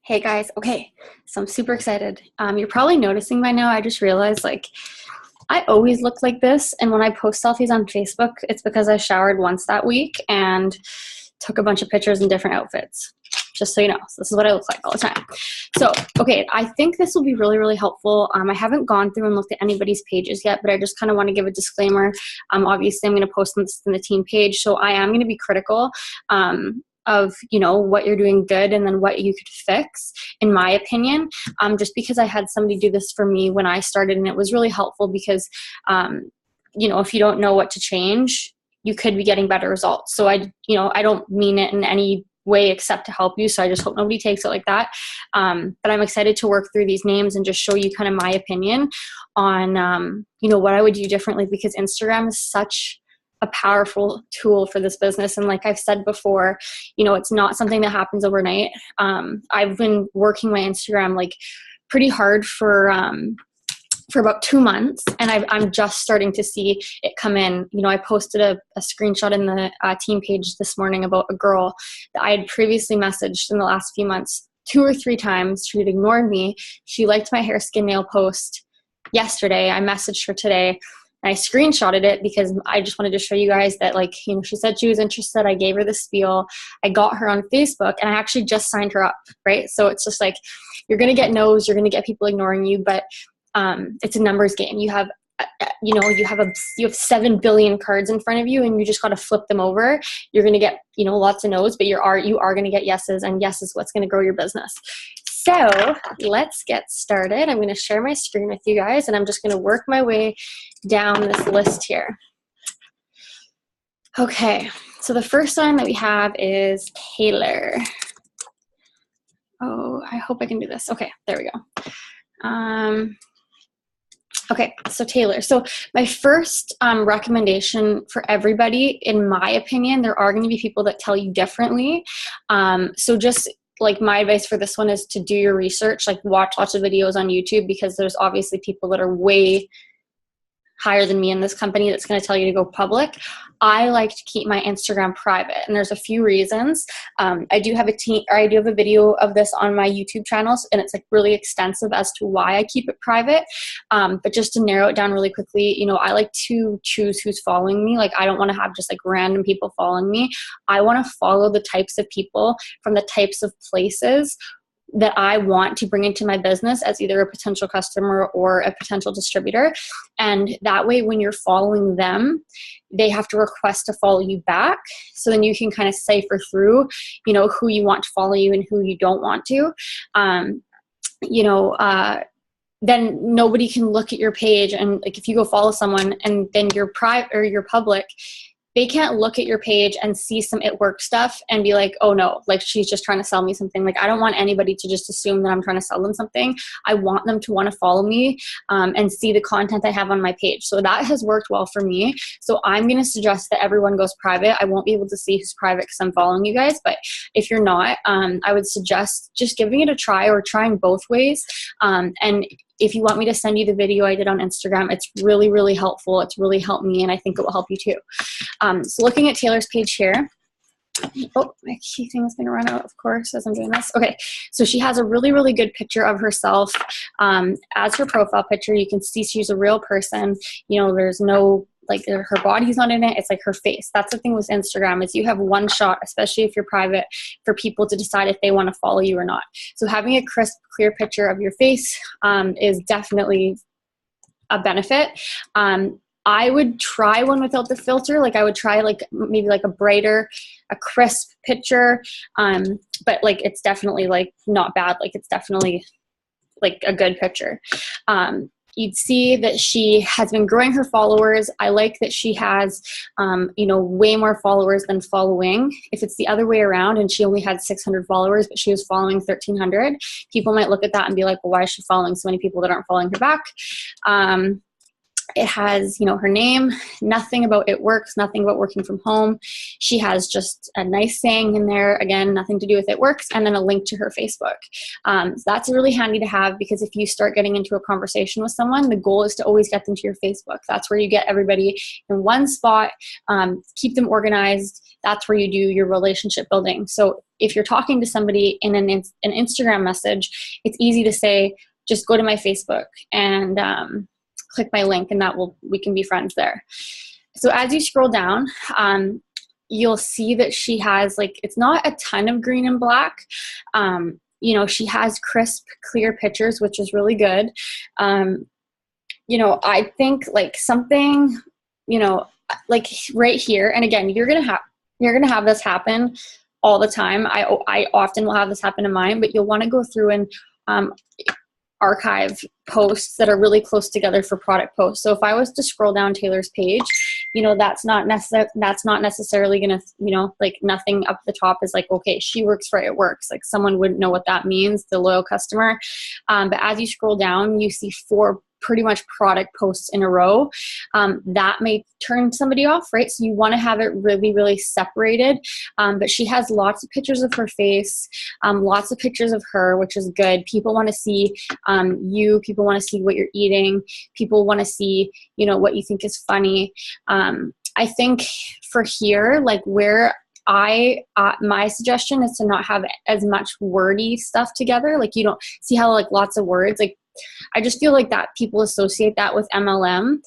Hey guys, okay, so I'm super excited. You're probably noticing by now, I just realized I always look like this, and when I post selfies on Facebook, it's because I showered once that week and took a bunch of pictures in different outfits. Just so you know, so this is what I look like all the time. So, okay, I think this will be really, really helpful. I haven't gone through and looked at anybody's pages yet, but I just kind of want to give a disclaimer. Obviously, I'm going to post this in the team page, so I am going to be critical. Of what you're doing good and then what you could fix, in my opinion, just because I had somebody do this for me when I started, and it was really helpful because if you don't know what to change, you could be getting better results. So I don't mean it in any way except to help you, so I just hope nobody takes it like that. But I'm excited to work through these names and just show you kind of my opinion on what I would do differently, because Instagram is such a powerful tool for this business. And like I've said before, it's not something that happens overnight. I've been working my Instagram pretty hard for about 2 months, and I'm just starting to see it come in. I posted a screenshot in the team page this morning about a girl that I had previously messaged in the last few months 2 or 3 times. She had ignored me. She liked my hair, skin, nail post yesterday. I messaged her today. And I screenshotted it because I just wanted to show you guys that, she said she was interested. I gave her the spiel. I got her on Facebook, and I actually just signed her up, right? So it's just you're going to get no's, you're going to get people ignoring you, but it's a numbers game. You have, you have 7 billion cards in front of you, and you just got to flip them over. You're going to get, lots of no's, but you are going to get yeses, and yes is what's going to grow your business. So let's get started. I'm going to share my screen with you guys, and I'm just going to work my way down this list here. Okay, so the first one that we have is Taylor. Oh, I hope I can do this. Okay, there we go. Okay, so Taylor. So my first recommendation for everybody, in my opinion, there are going to be people that tell you differently. So just my advice for this one is to do your research, watch lots of videos on YouTube, because there's obviously people that are way higher than me in this company that's going to tell you to go public. I like to keep my Instagram private, and there's a few reasons. I do have a video of this on my YouTube channels, and it's really extensive as to why I keep it private. But just to narrow it down really quickly, I like to choose who's following me. I don't want to have just random people following me. I want to follow the types of people from the types of places that I want to bring into my business as either a potential customer or a potential distributor. And that way, when you're following them, they have to request to follow you back. So then you can kind of cipher through, who you want to follow you and who you don't want to. Then nobody can look at your page, and if you go follow someone and then you're private or you're public, they can't look at your page and see some it work stuff and be like, oh no, she's just trying to sell me something. I don't want anybody to just assume that I'm trying to sell them something. I want them to want to follow me and see the content I have on my page. So that has worked well for me. So I'm going to suggest that everyone goes private. I won't be able to see who's private because I'm following you guys. But if you're not, I would suggest just giving it a try or trying both ways. And if you want me to send you the video I did on Instagram, it's really, really helpful. It's really helped me, and I think it will help you too. So looking at Taylor's page here. Oh, my key thing is going to run out, of course, as I'm doing this. Okay, so she has a really, really good picture of herself as her profile picture. You can see she's a real person. There's no her body's not in it. It's her face. That's the thing with Instagram, is you have one shot, especially if you're private, for people to decide if they want to follow you or not. So having a crisp, clear picture of your face is definitely a benefit. I would try one without the filter. I would try maybe a brighter, a crisp picture. But it's definitely not bad. It's definitely a good picture. You'd see that she has been growing her followers. I like that she has, way more followers than following. If it's the other way around and she only had 600 followers, but she was following 1,300, people might look at that and be like, well, why is she following so many people that aren't following her back? It has, you know, her name, nothing about It Works, nothing about working from home. She has just a nice saying in there, again, nothing to do with It Works, and then a link to her Facebook. So that's really handy to have, because if you start getting into a conversation with someone, the goal is to always get them to your Facebook. That's where you get everybody in one spot, keep them organized. That's where you do your relationship building. So if you're talking to somebody in an Instagram message, it's easy to say, just go to my Facebook and click my link, and we can be friends there. So as you scroll down, you'll see that she has, like, it's not a ton of green and black. You know, she has crisp, clear pictures, which is really good. You know, I think like something, you know, like right here, and again, you're gonna have this happen all the time. I often will have this happen in mine, but you'll want to go through and archive posts that are really close together for product posts. So if I was to scroll down Taylor's page, you know, that's not necessarily gonna, you know, like nothing up the top is like, okay, she works for It Works. Like someone wouldn't know what that means, the loyal customer. But as you scroll down, you see 4 pretty much product posts in a row. That may turn somebody off, right? So you want to have it really, really separated. But she has lots of pictures of her face, lots of pictures of her, which is good. People want to see you. People want to see what you're eating. People want to see, you know, what you think is funny. I think for here, like where my suggestion is to not have as much wordy stuff together. Like you don't see how like lots of words, like I just feel like that people associate that with MLM,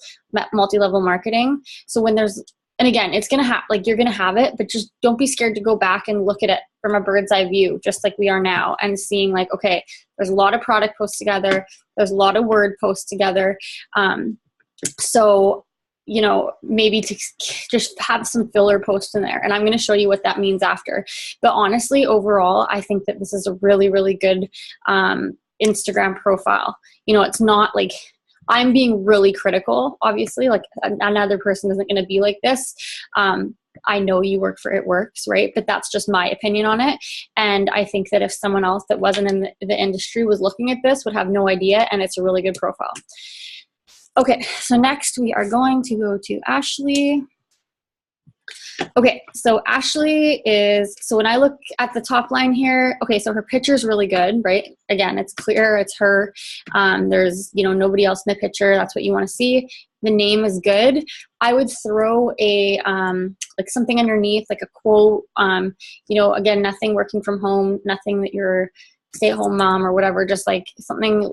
multi-level marketing. So when there's, and again, it's going to have, like, you're going to have it, but just don't be scared to go back and look at it from a bird's eye view, just like we are now, and seeing like, okay, there's a lot of product posts together. There's a lot of word posts together. So, you know, maybe to just have some filler posts in there. And I'm going to show you what that means after. But honestly, overall, I think that this is a really, really good Instagram profile. You know, it's not like I'm being really critical, obviously, like another person isn't going to be like this. I know you work for It Works, right? But that's just my opinion on it. And I think that if someone else that wasn't in the industry was looking at this would have no idea, and it's a really good profile. Okay, so next we are going to go to Ashley. Okay, so Ashley is, so when I look at the top line here, okay, so her picture is really good, right? Again, it's clear, it's her. There's, you know, nobody else in the picture. That's what you want to see. The name is good. I would throw a, like something underneath, like a quote, you know, again, nothing working from home, nothing that you're stay-at-home mom or whatever, just like something,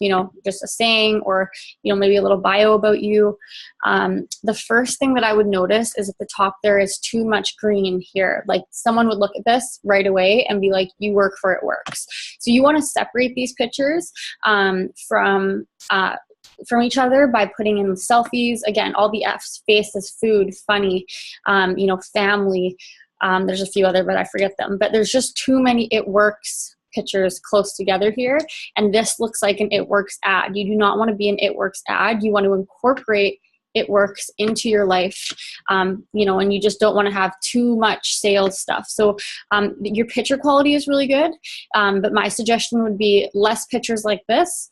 you know, just a saying, or, you know, maybe a little bio about you. The first thing that I would notice is at the top there is too much green here. Like someone would look at this right away and be like, you work for It Works. So you want to separate these pictures from each other by putting in selfies. Again, all the F's, faces, food, funny, you know, family. There's a few other, but I forget them. But there's just too many It Works pictures close together here, and this looks like an It Works ad. You do not want to be an It Works ad. You want to incorporate It Works into your life, you know, and you just don't want to have too much sales stuff. So your picture quality is really good, but my suggestion would be less pictures like this,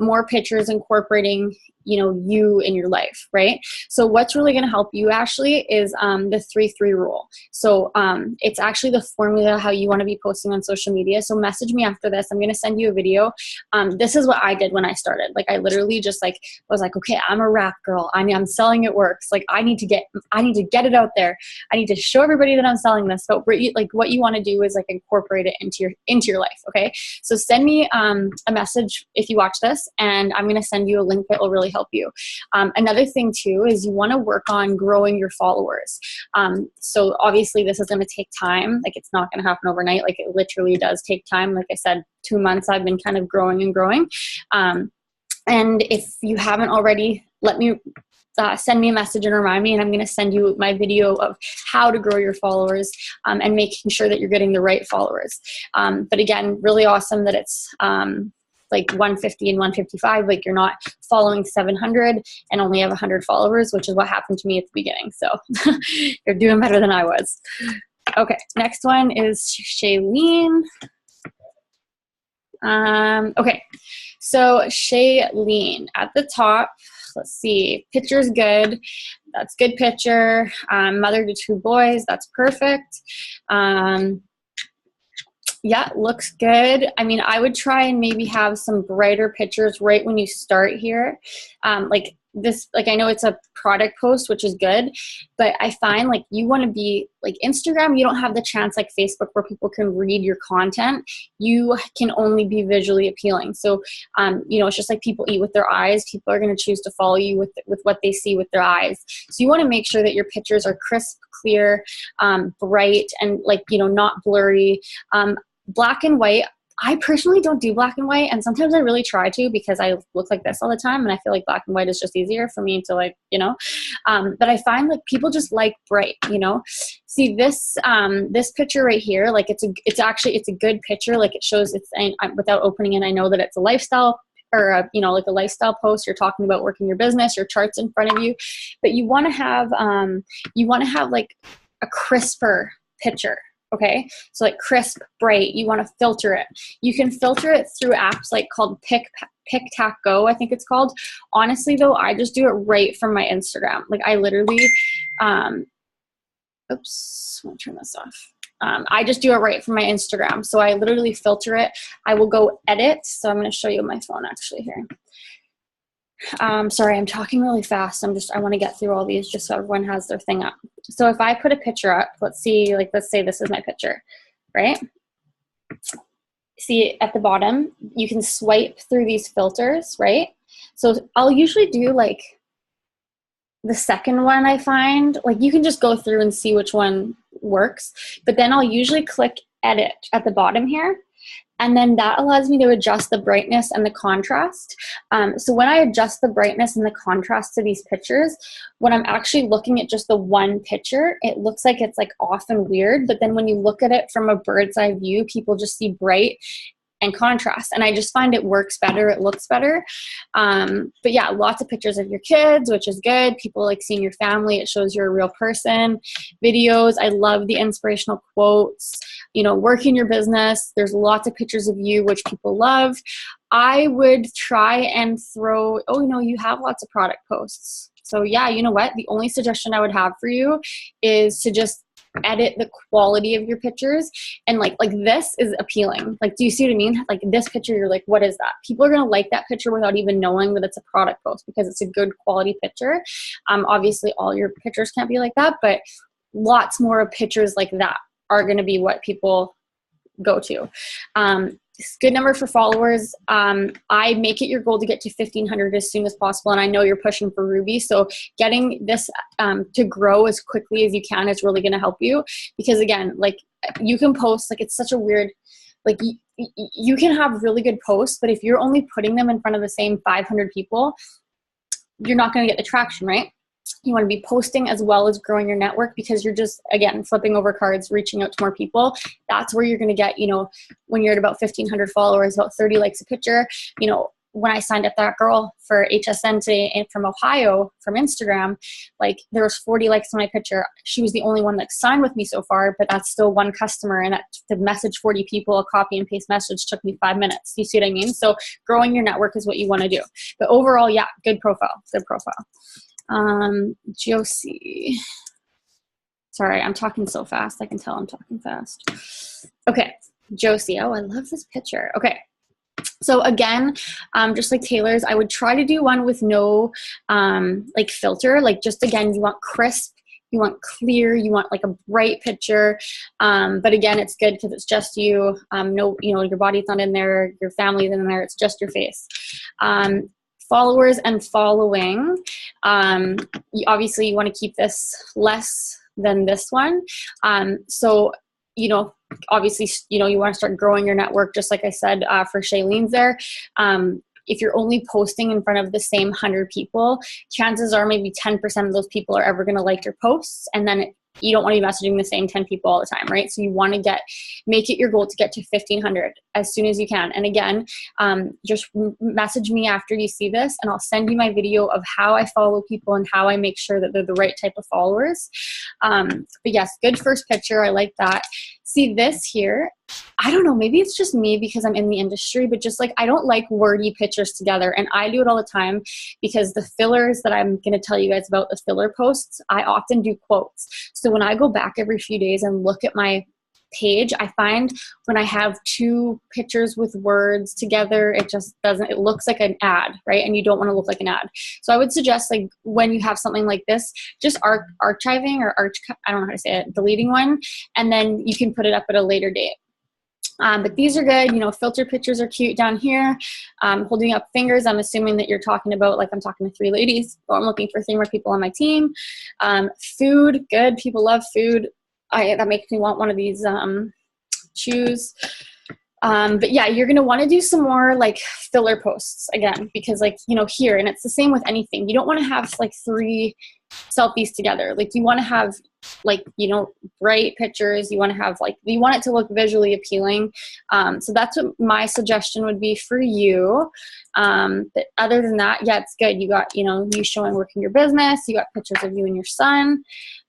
more pictures incorporating, you know, you in your life, right? So what's really going to help you, Ashley, is the 3-3 rule. So it's actually the formula how you want to be posting on social media. So message me after this. I'm going to send you a video. This is what I did when I started. Like I literally just like was like, okay, I'm a rap girl. I'm selling It Works. Like I need to get it out there. I need to show everybody that I'm selling this. So like what you want to do is like incorporate it into your life. Okay. So send me a message if you watch this, and I'm going to send you a link that will really help you. Another thing too is you want to work on growing your followers. So obviously this is going to take time. Like it's not going to happen overnight. Like it literally does take time. Like I said, 2 months I've been kind of growing and growing. And if you haven't already, let me send me a message and remind me, and I'm going to send you my video of how to grow your followers and making sure that you're getting the right followers. But again, really awesome that it's like 150 and 155, like you're not following 700 and only have 100 followers, which is what happened to me at the beginning. So you're doing better than I was. Okay, next one is Shailene. Okay, so Shailene at the top, Let's see. Picture's good. That's good picture. Mother to 2 boys. That's perfect. Yeah, looks good. I mean, I would try and maybe have some brighter pictures right when you start here. Like this, like I know it's a product post, which is good, but I find like you want to be like Instagram, you don't have the chance like Facebook where people can read your content. You can only be visually appealing. So, you know, it's just like people eat with their eyes. People are going to choose to follow you with what they see with their eyes. So you want to make sure that your pictures are crisp, clear, bright, and like, you know, not blurry. Black and white, I personally don't do black and white, and sometimes I really try to because I look like this all the time, and I feel like black and white is just easier for me to like, you know, but I find like people just like bright, you know. See this this picture right here, like it's a good picture, like it shows without opening it, I know that it's a lifestyle or a, you know, like a lifestyle post. You're talking about working your business, your charts in front of you, but you want to have like a crisper picture. Okay, so like crisp, bright, you want to filter it. You can filter it through apps like called PicTac-Go, I think it's called. Honestly though, I just do it right from my Instagram. Like I literally, oops, I'm gonna turn this off. I just do it right from my Instagram. So I literally filter it. I will go edit. So I'm gonna show you my phone actually here. Sorry, I'm talking really fast. I want to get through all these just so everyone has their thing up. So if I put a picture up, let's say this is my picture, right? See at the bottom, you can swipe through these filters, right? So I'll usually do like the second one. I find like you can just go through and see which one works, but then I'll usually click edit at the bottom here. And then that allows me to adjust the brightness and the contrast. So when I adjust the brightness and the contrast to these pictures, when I'm actually looking at just the one picture, it looks like it's like off and weird. But then when you look at it from a bird's eye view, people just see bright and contrast. And I just find it works better. It looks better. But yeah, lots of pictures of your kids, which is good. People like seeing your family. It shows you're a real person. Videos. I love the inspirational quotes. You know, work in your business. There's lots of pictures of you, which people love. I would try and throw, oh, you know, you have lots of product posts. So yeah, you know what? The only suggestion I would have for you is to just edit the quality of your pictures, and like this is appealing. Like, do you see what I mean? Like this picture, you're like, what is that? People are gonna like that picture without even knowing that it's a product post because it's a good quality picture. Obviously all your pictures can't be like that, but lots more of pictures like that are gonna be what people go to. Good number for followers. I make it your goal to get to 1,500 as soon as possible, and I know you're pushing for Ruby, so getting this to grow as quickly as you can is really going to help you, because again, like you can post, like it's such a weird, like you can have really good posts, but if you're only putting them in front of the same 500 people, you're not going to get the traction, right? You want to be posting as well as growing your network, because you're just, again, flipping over cards, reaching out to more people. That's where you're going to get, you know, when you're at about 1,500 followers, about 30 likes a picture. You know, when I signed up that girl for HSN today and from Ohio, from Instagram, like there was 40 likes on my picture. She was the only one that signed with me so far, but that's still one customer. And that, to message 40 people, a copy and paste message took me 5 minutes. You see what I mean? So growing your network is what you want to do. But overall, yeah, good profile, good profile. Josie. Sorry, I'm talking so fast. I can tell I'm talking fast. Okay, Josie. Oh, I love this picture. Okay. So again, just like Taylor's, I would try to do one with no like filter. Like just again, you want crisp, you want clear, you want like a bright picture. But again, it's good because it's just you. No, you know, your body's not in there, your family's in there. It's just your face. Followers and following. Obviously, you want to keep this less than this one. So, you know, obviously, you know, you want to start growing your network, just like I said for Shailene's there. If you're only posting in front of the same 100 people, chances are maybe 10% of those people are ever going to like your posts, and then you don't want to be messaging the same 10 people all the time, right? So you want to make it your goal to get to 1,500 as soon as you can. And again, just message me after you see this, and I'll send you my video of how I follow people and how I make sure that they're the right type of followers. But yes, good first picture. I like that. See this here, I don't know, maybe it's just me because I'm in the industry, but just like, I don't like wordy pictures together. And I do it all the time because the fillers that I'm going to tell you guys about, the filler posts, I often do quotes. So when I go back every few days and look at my page, I find when I have two pictures with words together, it just doesn't, it looks like an ad, right? And you don't want to look like an ad. So I would suggest, like, when you have something like this, just archiving or I don't know how to say it, deleting one, and then you can put it up at a later date. But these are good. You know, filter pictures are cute down here. Holding up fingers, I'm assuming that you're talking about, like, I'm talking to 3 ladies, or I'm looking for 3 more people on my team. Food, good. People love food. That makes me want one of these shoes. But yeah, you're going to want to do some more like filler posts again, because, like, you know, here, and it's the same with anything. You don't want to have like 3 selfies together. Like, you want to have, like, you know, bright pictures. You want to have, like, you want it to look visually appealing. So that's what my suggestion would be for you. But other than that, yeah, it's good. You got, you know, you showing working your business. You got pictures of you and your son.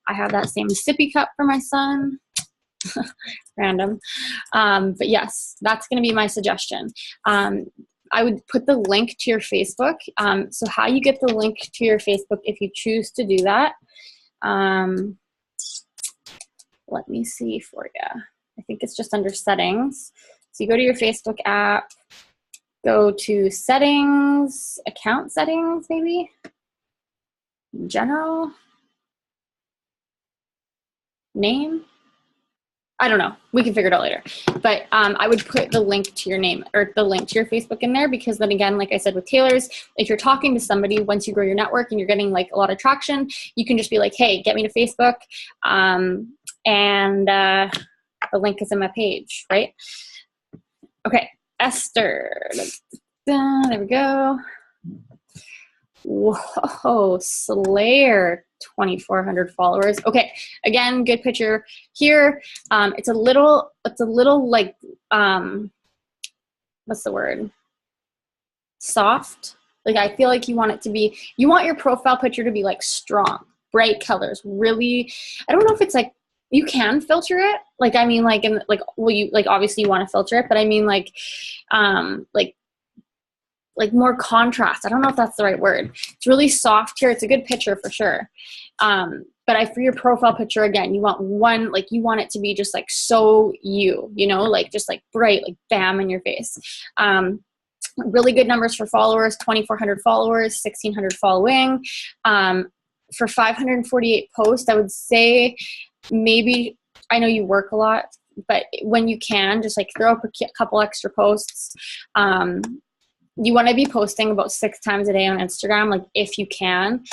I have that same sippy cup for my son. Random. But yes, that's going to be my suggestion. I would put the link to your Facebook. So how you get the link to your Facebook, if you choose to do that, let me see for you. I think it's just under settings. So you go to your Facebook app, go to settings, account settings, maybe, general, name. I don't know. We can figure it out later. But I would put the link to your name, or the link to your Facebook in there, because then again, like I said with tailors, if you're talking to somebody, once you grow your network and you're getting like a lot of traction, you can just be like, hey, get me to Facebook. And the link is in my page, right? Okay, Esther. There we go. Whoa, Slayer, 2,400 followers. Okay, again, good picture here. It's a little like, what's the word? Soft. Like, I feel like you want it to be, you want your profile picture to be like strong, bright colors, really. I don't know if it's like, you can filter it. Like, I mean, like, in like, well, you, like, obviously you want to filter it, but I mean, like more contrast. I don't know if that's the right word. It's really soft here. It's a good picture for sure. But for your profile picture, again, you want one, like, you want it to be just like, so you know, like, just like bright, like bam in your face. Really good numbers for followers, 2,400 followers, 1,600 following. For 548 posts, I would say maybe, I know you work a lot, but when you can, just like throw up a couple extra posts. You want to be posting about 6 times a day on Instagram, like, if you can,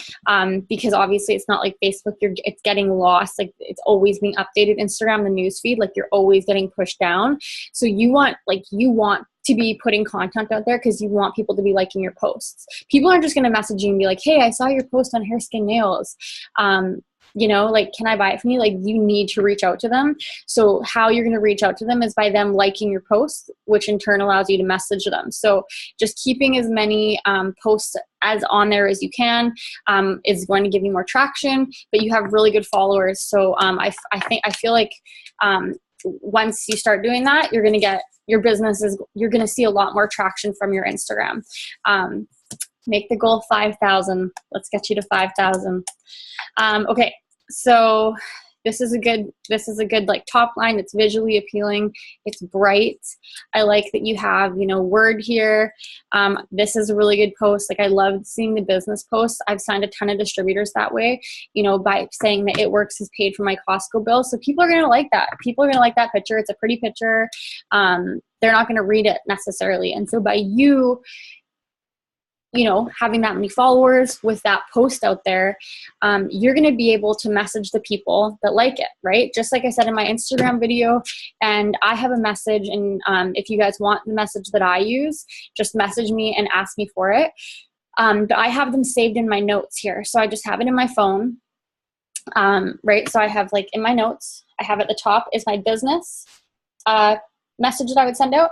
because obviously it's not like Facebook, it's getting lost. Like, it's always being updated. Instagram, the news feed, like, you're always getting pushed down. So you want to be putting content out there because you want people to be liking your posts. People aren't just going to message you and be like, hey, I saw your post on Hair Skin Nails. You know, like, can I buy it from you? Like, you need to reach out to them. So how you're going to reach out to them is by them liking your posts, which in turn allows you to message them. So just keeping as many posts as on there as you can is going to give you more traction, but you have really good followers. So I feel like once you start doing that, you're going to get your business you're going to see a lot more traction from your Instagram. Make the goal 5,000. Let's get you to 5,000. Okay, so this is a good like top line. It's visually appealing. It's bright. I like that you have, you know, word here. This is a really good post. Like, I love seeing the business posts. I've signed a ton of distributors that way, you know, by saying that It Works is paid for my Costco bill. So people are going to like that. People are going to like that picture. It's a pretty picture. They're not going to read it necessarily. And so by you know, having that many followers with that post out there, you're going to be able to message the people that like it, right? Just like I said in my Instagram video, and I have a message, and if you guys want the message that I use, just message me and ask me for it. But I have them saved in my notes here. So I just have it in my phone, right? So I have, like, in my notes, I have at the top is my business message that I would send out.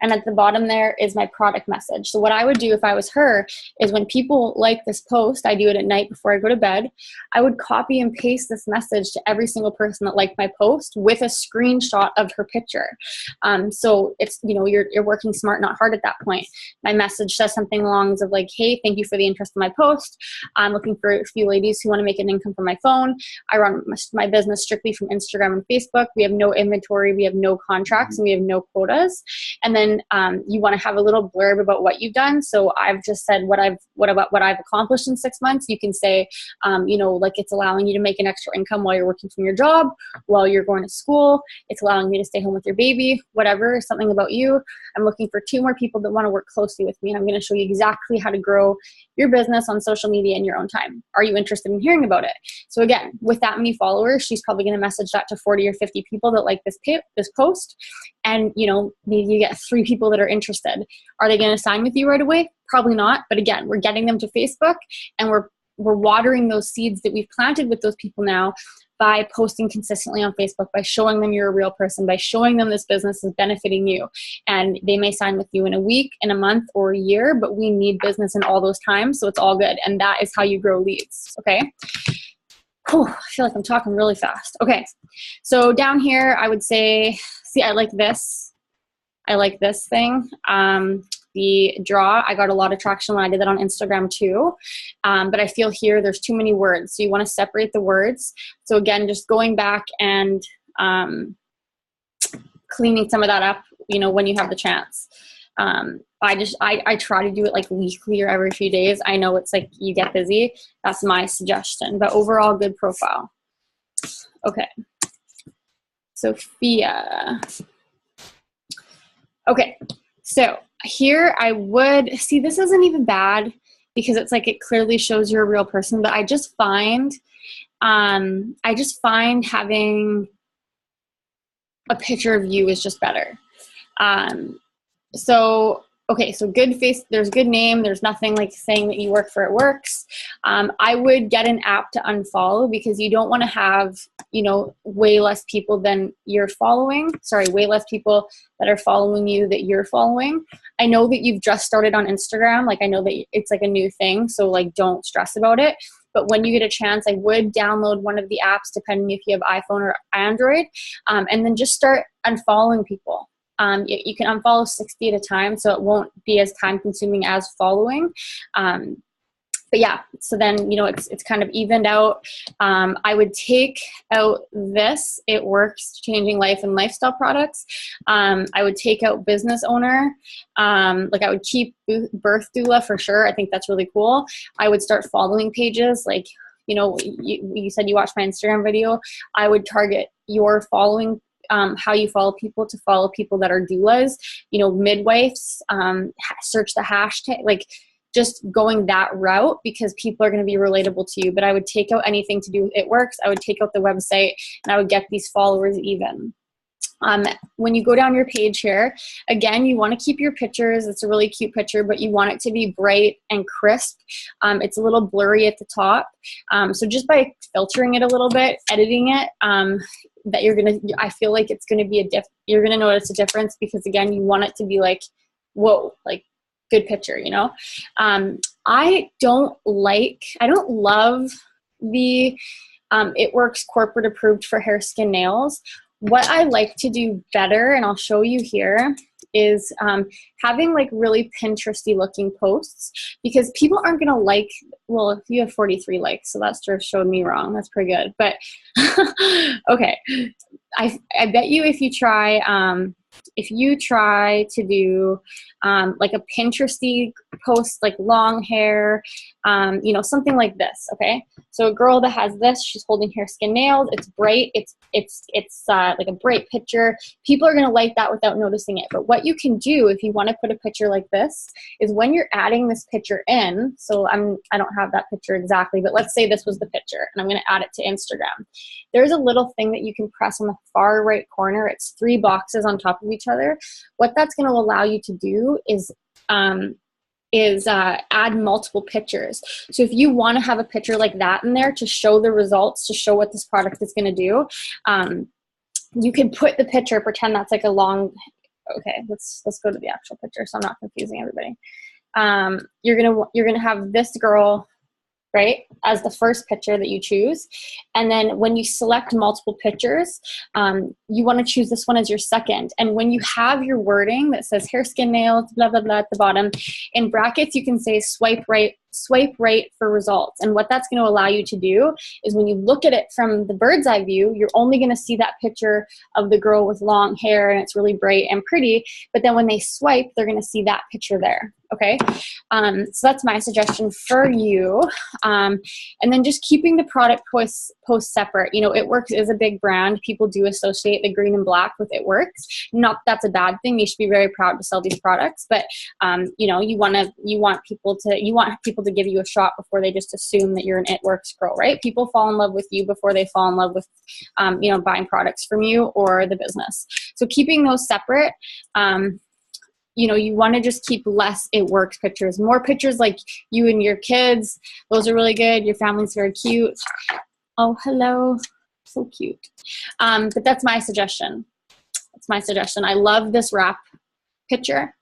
And at the bottom there is my product message. So what I would do if I was her is when people like this post, I do it at night before I go to bed, I would copy and paste this message to every single person that liked my post with a screenshot of her picture. So it's, you know, you're working smart, not hard at that point. My message says something along the lines of like, hey, thank you for the interest in my post. I'm looking for a few ladies who want to make an income from my phone. I run my business strictly from Instagram and Facebook. We have no inventory, we have no contracts, and we have no quotas. And then you want to have a little blurb about what you've done. So I've just said what I've accomplished in 6 months. You can say, you know, like it's allowing you to make an extra income while you're working from your job, while you're going to school. It's allowing you to stay home with your baby, whatever, something about you. I'm looking for 2 more people that want to work closely with me. And I'm going to show you exactly how to grow your business on social media in your own time. Are you interested in hearing about it? So again, with that many followers, she's probably going to message that to 40 or 50 people that like this post. And, you know, maybe you get 3 people that are interested. Are they going to sign with you right away? Probably not. But again, we're getting them to Facebook, and we're watering those seeds that we've planted with those people now by posting consistently on Facebook, by showing them you're a real person, by showing them this business is benefiting you. And they may sign with you in a week, in a month, or a year, but we need business in all those times. So it's all good. And that is how you grow leads. Okay. Oh, I feel like I'm talking really fast. Okay. So down here, I would say, see, I like this. I like this thing. The draw, I got a lot of traction when I did that on Instagram too. But I feel here there's too many words. So you want to separate the words. So again, just going back and cleaning some of that up, you know, when you have the chance. I try to do it like weekly or every few days. I know it's like you get busy. That's my suggestion. But overall, good profile. Okay. Sophia. Okay. So here I would see, this isn't even bad because it's like it clearly shows you're a real person, but I just find having a picture of you is just better. So good face, there's good name, there's nothing like saying that you work for It Works. I would get an app to unfollow because you don't want to have, you know, way less people than you're following. Sorry, way less people that are following you that you're following. I know that you've just started on Instagram. Like I know that it's like a new thing. So like don't stress about it. But when you get a chance, I would download one of the apps depending if you have iPhone or Android, and then just start unfollowing people. You can unfollow 60 at a time, so it won't be as time consuming as following. But yeah, so then, you know, it's kind of evened out. I would take out this, It Works, Changing Life and Lifestyle Products. I would take out business owner. Like I would keep birth doula for sure. I think that's really cool. I would start following pages like, you know, you said you watched my Instagram video. I would target your following how you follow people to follow people that are doulas, you know, midwives, search the hashtag, like just going that route because people are going to be relatable to you. But I would take out anything to do with It Works. I would take out the website and I would get these followers even. When you go down your page here, again, you want to keep your pictures. It's a really cute picture, but you want it to be bright and crisp. It's a little blurry at the top. So just by filtering it a little bit, editing it, I feel like it's going to be you're going to notice a difference because again, you want it to be like, whoa, like good picture, you know? I don't love the It Works corporate approved for hair, skin, nails. What I like to do better, and I'll show you here, is having like really Pinteresty looking posts because people aren't going to like, well, if you have 43 likes, so that's just showed me wrong. That's pretty good. But okay. I bet you if you try to do like a Pinteresty post, like long hair, you know, something like this. Okay. So a girl that has this, she's holding hair, skin, nails. It's bright. It's like a bright picture. People are going to like that without noticing it. But what you can do if you want to put a picture like this is when you're adding this picture in, so I don't have that picture exactly, but let's say this was the picture and I'm going to add it to Instagram. There's a little thing that you can press on the far right corner. It's 3 boxes on top of each other. What that's going to allow you to do is add multiple pictures. So if you want to have a picture like that in there to show the results, to show what this product is going to do, you can put the picture, pretend that's like a long okay, let's go to the actual picture so I'm not confusing everybody. You're gonna have this girl, right, as the first picture that you choose. And then when you select multiple pictures, you want to choose this one as your second. And when you have your wording that says hair, skin, nails, blah, blah, blah at the bottom, in brackets, you can say swipe right for results. And what that's going to allow you to do is when you look at it from the bird's eye view, you're only going to see that picture of the girl with long hair and it's really bright and pretty. But then when they swipe, they're going to see that picture there. Okay. So that's my suggestion for you. And then just keeping the product posts separate. You know, It Works is a big brand. People do associate the green and black with It Works. Not that that's a bad thing. You should be very proud to sell these products, but you know, you want people to give you a shot before they just assume that you're an It Works girl, right? People fall in love with you before they fall in love with you know, buying products from you or the business. So keeping those separate. You know, you want to just keep less It Works pictures, more pictures like you and your kids. Those are really good. Your family's very cute. Oh, hello. So cute. But that's my suggestion. That's my suggestion. I love this wrap picture.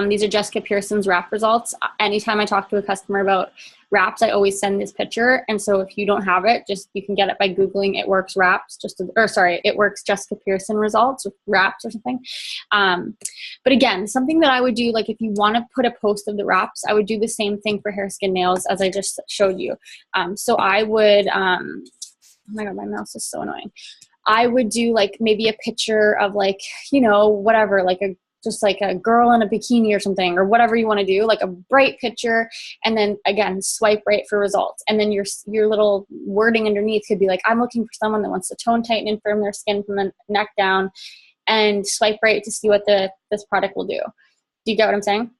These are Jessica Pearson's wrap results. Anytime I talk to a customer about wraps, I always send this picture. And so if you don't have it, you can get it by Googling It Works wraps, It Works Jessica Pearson results with wraps or something. But again, something that I would do, like if you want to put a post of the wraps, I would do the same thing for hair, skin, nails as I just showed you. So I would, oh my God, my mouse is so annoying. I would do like maybe a picture of like, you know, whatever, just like a girl in a bikini or something, or whatever you want to do, like a bright picture. And then again, swipe right for results. And then your little wording underneath could be like, I'm looking for someone that wants to tone, tighten, and firm their skin from the neck down, and swipe right to see what this product will do. Do you get what I'm saying?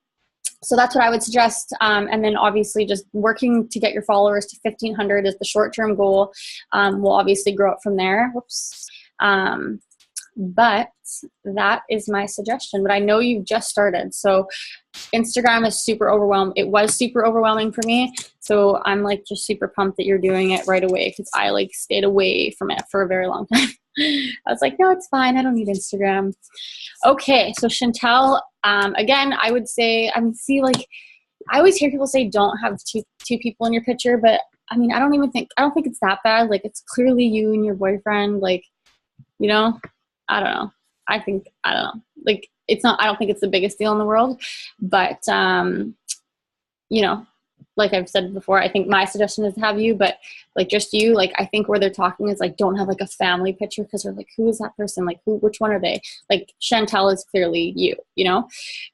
So that's what I would suggest. And then obviously just working to get your followers to 1,500 is the short-term goal. We'll obviously grow it from there. Whoops. But that is my suggestion. But I know you've just started. So Instagram is super overwhelmed. It was super overwhelming for me. So I'm like just super pumped that you're doing it right away, because I like stayed away from it for a very long time. I was like, no, it's fine. I don't need Instagram. Okay. So Chantel, again, I would say, I always hear people say don't have two people in your picture, but I mean, I don't think it's that bad. Like, it's clearly you and your boyfriend, like, you know, I don't know. I don't know. Like, I don't think it's the biggest deal in the world, but, you know, like I've said before, I think my suggestion is to have you, but like just you, like, I think where they're talking is like, don't have like a family picture, because they're like, who is that person? Like, which one are they? Like, Chantel is clearly you, you know,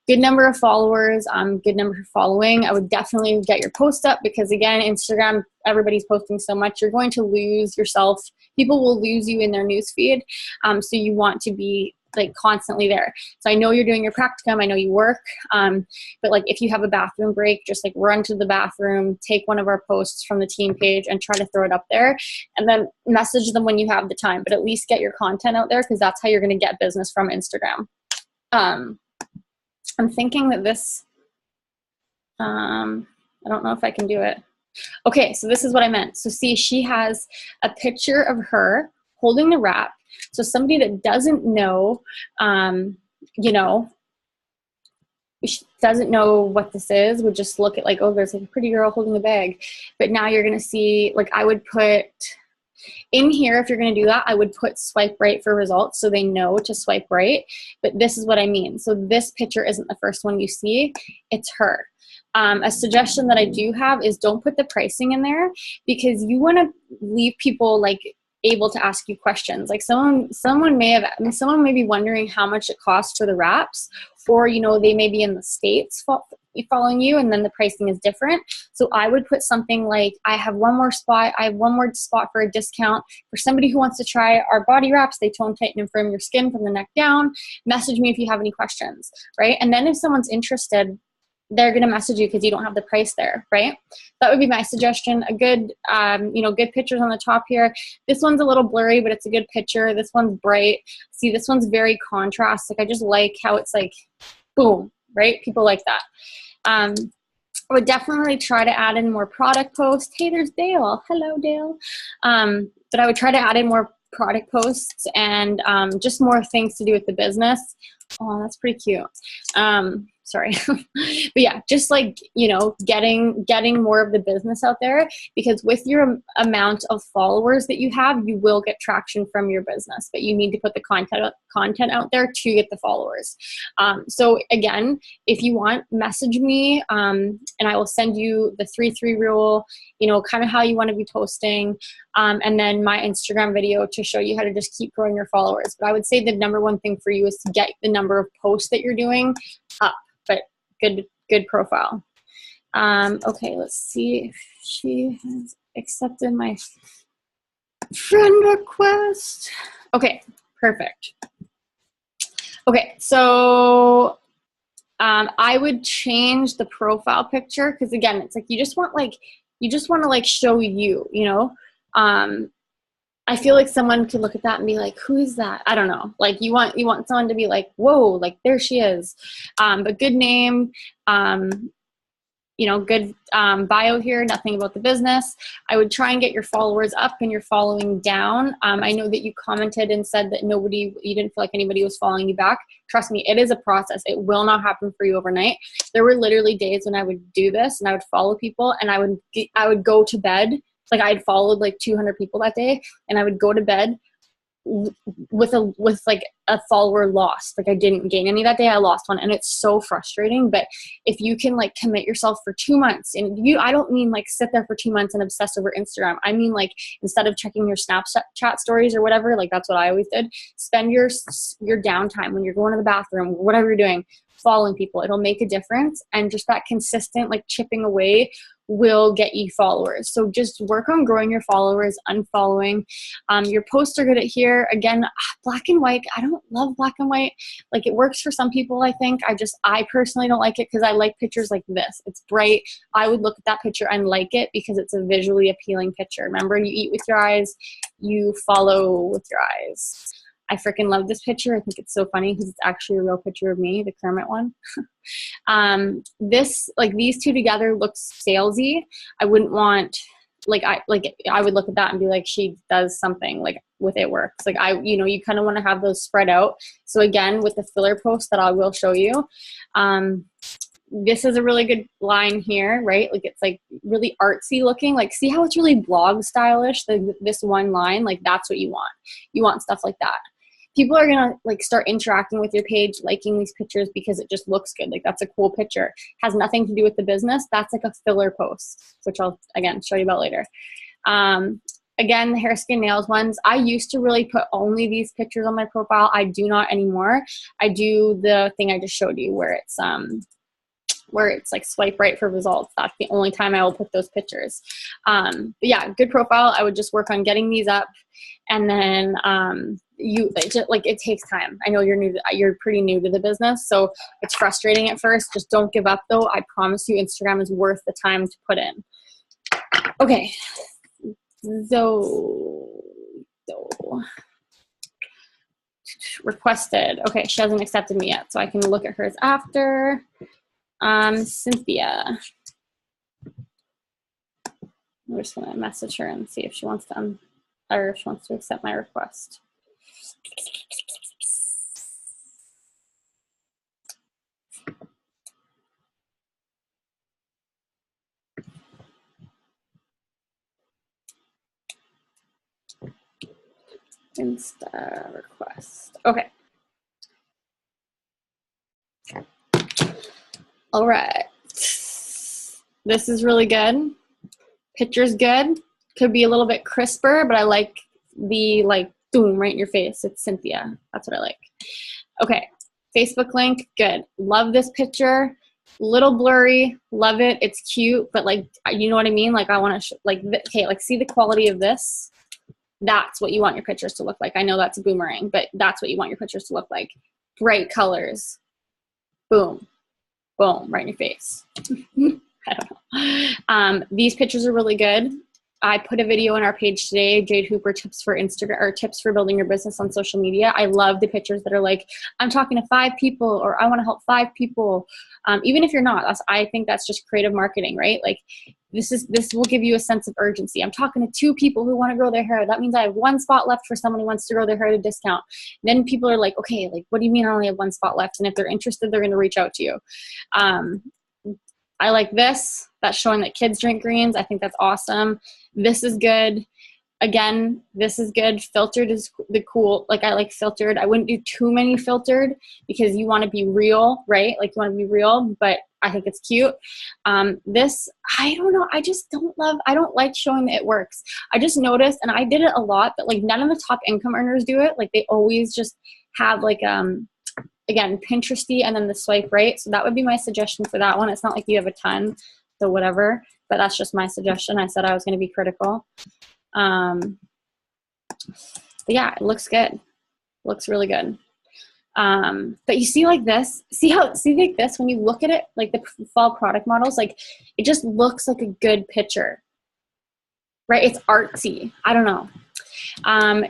good number of followers, good number of following. I would definitely get your post up, because again, Instagram, everybody's posting so much, you're going to lose yourself. People will lose you in their news feed. So you want to be like constantly there. So I know you're doing your practicum, I know you work, but like if you have a bathroom break, just like run to the bathroom, take one of our posts from the team page and try to throw it up there, and then message them when you have the time, but at least get your content out there, because that's how you're going to get business from Instagram. I'm thinking that this, I don't know if I can do it. Okay, so this is what I meant. So see, she has a picture of her holding the wrap. So somebody that doesn't know, you know, doesn't know what this is, would just look at like, oh, there's like a pretty girl holding a bag. But now you're going to see, like, I would put in here, if you're going to do that, I would put swipe right for results, so they know to swipe right. But this is what I mean. So this picture isn't the first one you see, it's her. A suggestion that I do have is don't put the pricing in there, because you want to leave people like able to ask you questions. Like someone may be wondering how much it costs for the wraps, or, you know, they may be in the States following you, and then the pricing is different. So I would put something like, I have one more spot for a discount for somebody who wants to try our body wraps. They tone, tighten, and firm your skin from the neck down. Message me if you have any questions, right? And then if someone's interested, they're going to message you because you don't have the price there, right? That would be my suggestion. A good, you know, good pictures on the top here. This one's a little blurry, but it's a good picture. This one's bright. See, this one's very contrast. Like, I just like how it's like, boom, right? People like that. I would definitely try to add in more product posts. Hey, there's Dale. Hello, Dale. But I would try to add in more product posts and just more things to do with the business. Oh, that's pretty cute. Sorry. But yeah, just like, you know, getting more of the business out there, because with your amount of followers that you have, you will get traction from your business, but you need to put the content out there to get the followers. So again, if you want, message me, and I will send you the 3-3 rule, you know, kind of how you want to be posting, and then my Instagram video to show you how to just keep growing your followers. But I would say the number one thing for you is to get the number of posts that you're doing up, but good profile. Okay, let's see if she has accepted my friend request. Okay, perfect. Okay, so I would change the profile picture, because again, it's like you just want to like show you know. I feel like someone could look at that and be like, who is that? I don't know. Like you want someone to be like, whoa, like there she is. But good name, you know, good bio here, nothing about the business. I would try and get your followers up and your following down. I know that you commented and said that you didn't feel like anybody was following you back. Trust me, it is a process. It will not happen for you overnight. There were literally days when I would do this and I would follow people and I would go to bed. Like I had followed like 200 people that day, and I would go to bed with like a follower lost. Like I didn't gain any that day. I lost one, and it's so frustrating. But if you can like commit yourself for 2 months, and I don't mean like sit there for 2 months and obsess over Instagram. I mean like instead of checking your Snapchat stories or whatever, like that's what I always did. Spend your downtime when you're going to the bathroom, whatever you're doing, following people. It'll make a difference, and just that consistent like chipping away will get you followers. So just work on growing your followers, unfollowing. Your posts are good at here. Again, black and white. I don't love black and white. Like it works for some people, I think. I personally don't like it because I like pictures like this. It's bright. I would look at that picture and like it because it's a visually appealing picture. Remember, you eat with your eyes, you follow with your eyes. I freaking love this picture. I think it's so funny because it's actually a real picture of me, the Kermit one. These two together looks salesy. I wouldn't want, I would look at that and be like, she does something like with it works. Like you kind of want to have those spread out. So again, with the filler post that I will show you, this is a really good line here, right? Like it's like really artsy looking. Like see how it's really blog stylish, this one line, like that's what you want. You want stuff like that. People are going to like start interacting with your page, liking these pictures because it just looks good. Like that's a cool picture. Has nothing to do with the business. That's like a filler post, which I'll again show you about later. Again, the hair, skin, nails ones. I used to really put only these pictures on my profile. I do not anymore. I do the thing I just showed you where it's like swipe right for results. That's the only time I will put those pictures. But yeah, good profile. I would just work on getting these up, and then it takes time. I know you're pretty new to the business, so it's frustrating at first. Just don't give up though. I promise you Instagram is worth the time to put in. Okay. So requested. Okay, she hasn't accepted me yet, so I can look at hers after. Cynthia. I'm just gonna message her and see if she wants to accept my request. Insta request. Okay. All right. This is really good. Picture's good. Could be a little bit crisper, but I like the boom right in your face. It's Cynthia. That's what I like. Okay. Facebook link. Good. Love this picture. Little blurry. Love it. It's cute, but you know what I mean? Like I want to see the quality of this. That's what you want your pictures to look like. I know that's a boomerang, but that's what you want your pictures to look like. Bright colors. Boom. Boom. Right in your face. I don't know. These pictures are really good. I put a video on our page today, Jade Hooper tips for Instagram, or tips for building your business on social media. I love the pictures that are like, I'm talking to 5 people, or I want to help 5 people. Even if you're not, I think that's just creative marketing, right? Like this will give you a sense of urgency. I'm talking to 2 people who want to grow their hair. That means I have 1 spot left for someone who wants to grow their hair at a discount. Then people are like, okay, like, what do you mean I only have 1 spot left? And if they're interested, they're going to reach out to you. I like this. That's showing that kids drink greens. I think that's awesome. This is good. Again, this is good. Filtered is the cool. Like, I like filtered. I wouldn't do too many filtered because you want to be real, right? Like, you want to be real, but I think it's cute. This, I don't know. I just I don't like showing that it works. I just noticed, and I did it a lot, but like none of the top income earners do it. Like, they always just have like, again, Pinteresty and then the swipe right. So that would be my suggestion for that one. It's not like you have a ton, so whatever, but that's just my suggestion. I said I was going to be critical. But yeah, it looks good. Looks really good. But you see like this, see like this, when you look at it, like the fall product models, like it just looks like a good picture, right? It's artsy. I don't know.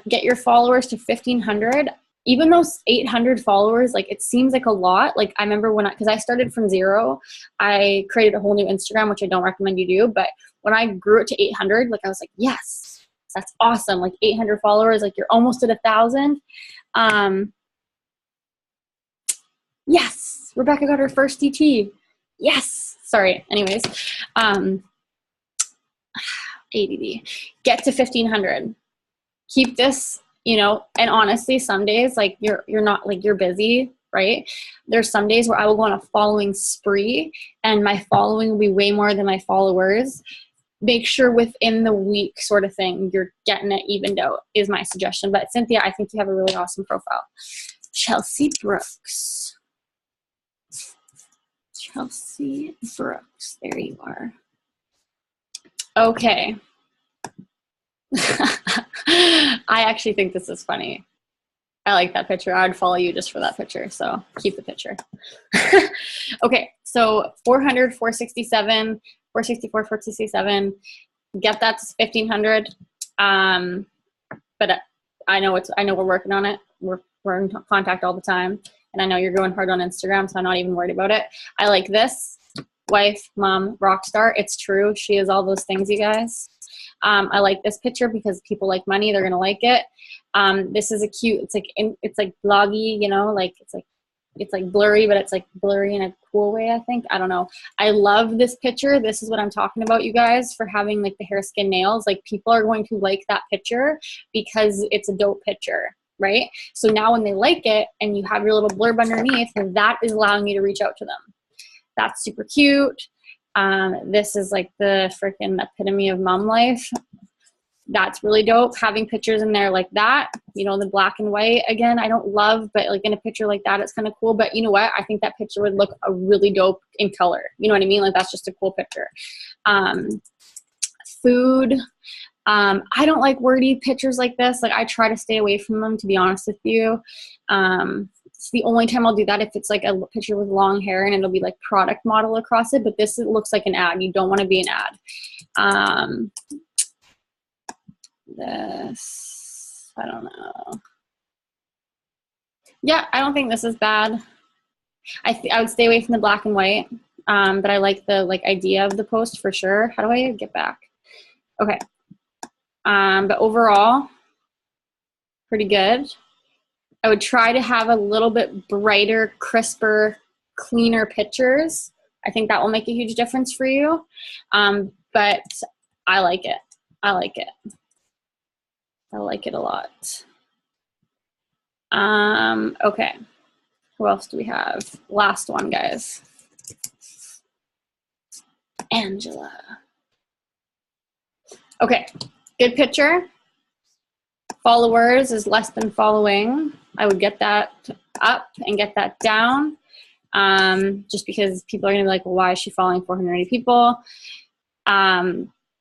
Get your followers to 1,500. Even those 800 followers, like it seems like a lot. Like I remember because I started from 0, I created a whole new Instagram, which I don't recommend you do. But when I grew it to 800, like I was like, yes, that's awesome. Like 800 followers, like you're almost at 1,000. Yes, Rebecca got her first DT. Yes, sorry. Anyways, ADD. Get to 1,500. Keep this. And honestly, some days, like you're not, like you're busy, right? There's some days where I will go on a following spree and my following will be way more than my followers. Make sure within the week sort of thing, you're getting it evened out is my suggestion. But Cynthia, I think you have a really awesome profile. Chelsea Brooks. Chelsea Brooks. There you are. Okay. I actually think this is funny. I like that picture. I'd follow you just for that picture. So keep the picture. Okay. So 400, 467, 464, 467. Get that to 1,500. But I know we're working on it. We're in contact all the time. And I know you're going hard on Instagram, so I'm not even worried about it. I like this. Wife, mom, rock star. It's true. She is all those things, you guys. I like this picture because people like money. They're going to like it. This is a cute, it's like bloggy, like it's like blurry, but it's like blurry in a cool way, I think. I don't know. I love this picture. This is what I'm talking about, you guys, for having like the hair, skin, nails. Like people are going to like that picture because it's a dope picture, right? So now when they like it and you have your little blurb underneath, that is allowing you to reach out to them. That's super cute. This is like the freaking epitome of mom life. That's really dope. Having pictures in there like that, the black and white, again, I don't love, but like in a picture like that, it's kind of cool. But you know what? I think that picture would look really dope in color. You know what I mean? Like that's just a cool picture. Food. I don't like wordy pictures like this. Like I try to stay away from them, to be honest with you. It's the only time I'll do that if it's like a picture with long hair and it'll be like product model across it. But this, it looks like an ad. You don't want to be an ad. This, I don't know. Yeah, I don't think this is bad. I would stay away from the black and white. But I like the idea of the post for sure. How do I get back? Okay. But overall, pretty good. I would try to have a little bit brighter, crisper, cleaner pictures. I think that will make a huge difference for you. But I like it. I like it. I like it a lot. Okay. Who else do we have? Last one, guys. Angela. Okay. Good picture. Followers is less than following. I would get that up and get that down. Just because people are going to be like, well, why is she following 480 people?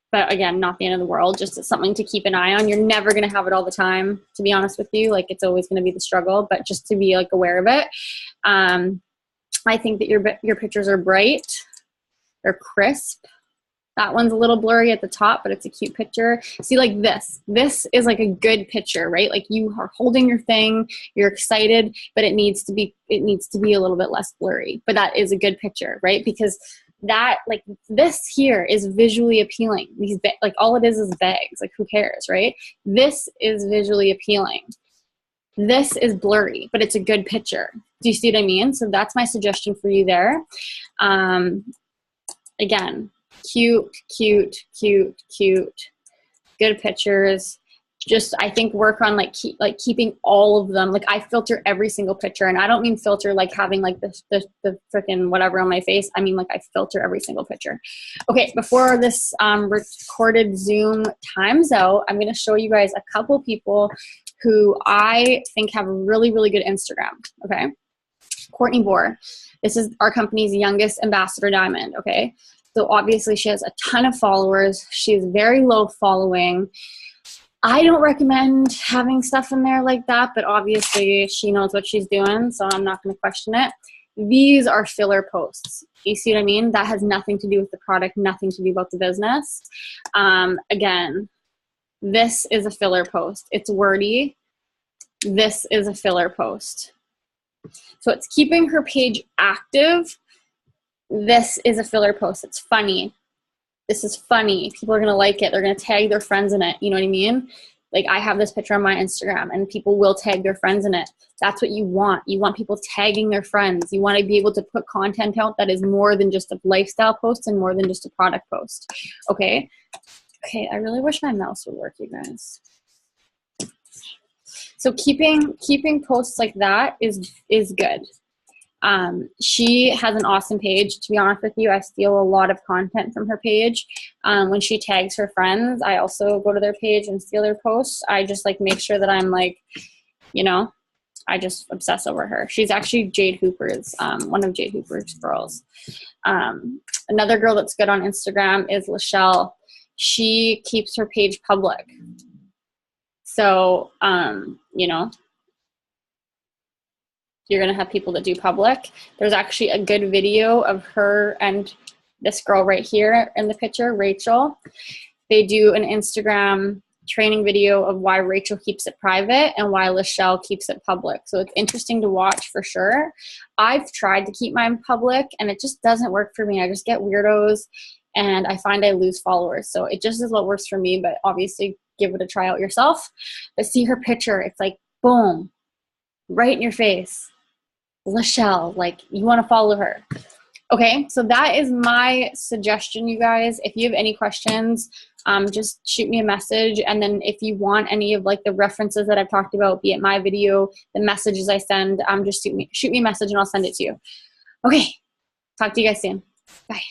But again, not the end of the world. Just something to keep an eye on. You're never going to have it all the time, to be honest with you. Like it's always going to be the struggle, but just to be like aware of it. I think that your pictures are bright. They're crisp. That one's a little blurry at the top, but it's a cute picture. See, like this is like a good picture, right? Like you are holding your thing, you're excited, but it needs to be a little bit less blurry. But that is a good picture, right? Because that, like, this here is visually appealing. These like, all it is bags. Like, who cares, right? This is visually appealing. This is blurry, but it's a good picture. Do you see what I mean? So that's my suggestion for you there. Again, cute, good pictures. Just, I think, work on keeping all of them. Like, I filter every single picture, and I don't mean filter like having like the freaking whatever on my face. I mean, like, I filter every single picture. Okay, before this recorded Zoom times out, I'm going to show you guys a couple people who I think have really, really good Instagram. Okay, Courtney Bohr. This is our company's youngest ambassador diamond. Okay, so obviously she has a ton of followers. She is very low following. I don't recommend having stuff in there like that, but obviously she knows what she's doing, so I'm not going to question it. These are filler posts. You see what I mean? That has nothing to do with the product, nothing to do about the business. Again, this is a filler post. It's wordy. This is a filler post. So it's keeping her page active. This is a filler post. It's funny. This is funny. People are going to like it. They're going to tag their friends in it. You know what I mean? Like, I have this picture on my Instagram and people will tag their friends in it. That's what you want. You want people tagging their friends. You want to be able to put content out that is more than just a lifestyle post and more than just a product post. Okay? Okay, I really wish my mouse would work, you guys. So keeping posts like that is good. She has an awesome page. To be honest with you, I steal a lot of content from her page. When she tags her friends, I also go to their page and steal their posts. I just like make sure that I'm like, you know, I just obsess over her. She's actually Jade Hooper's, one of Jade Hooper's girls. Another girl that's good on Instagram is Lachelle. She keeps her page public. So, you know, you're going to have people that do public. There's actually a good video of her and this girl right here in the picture, Rachel. They do an Instagram training video of why Rachel keeps it private and why Lachelle keeps it public. So it's interesting to watch for sure. I've tried to keep mine public and it just doesn't work for me. I just get weirdos and I find I lose followers. So it just is what works for me, but obviously give it a try out yourself. But see her picture, it's like, boom, right in your face. Lachelle, like, you want to follow her. Okay, so that is my suggestion, you guys. If you have any questions, just shoot me a message. And then if you want any of like the references that I've talked about, be it my video, the messages I send, just shoot me a message and I'll send it to you. Okay, talk to you guys soon. Bye.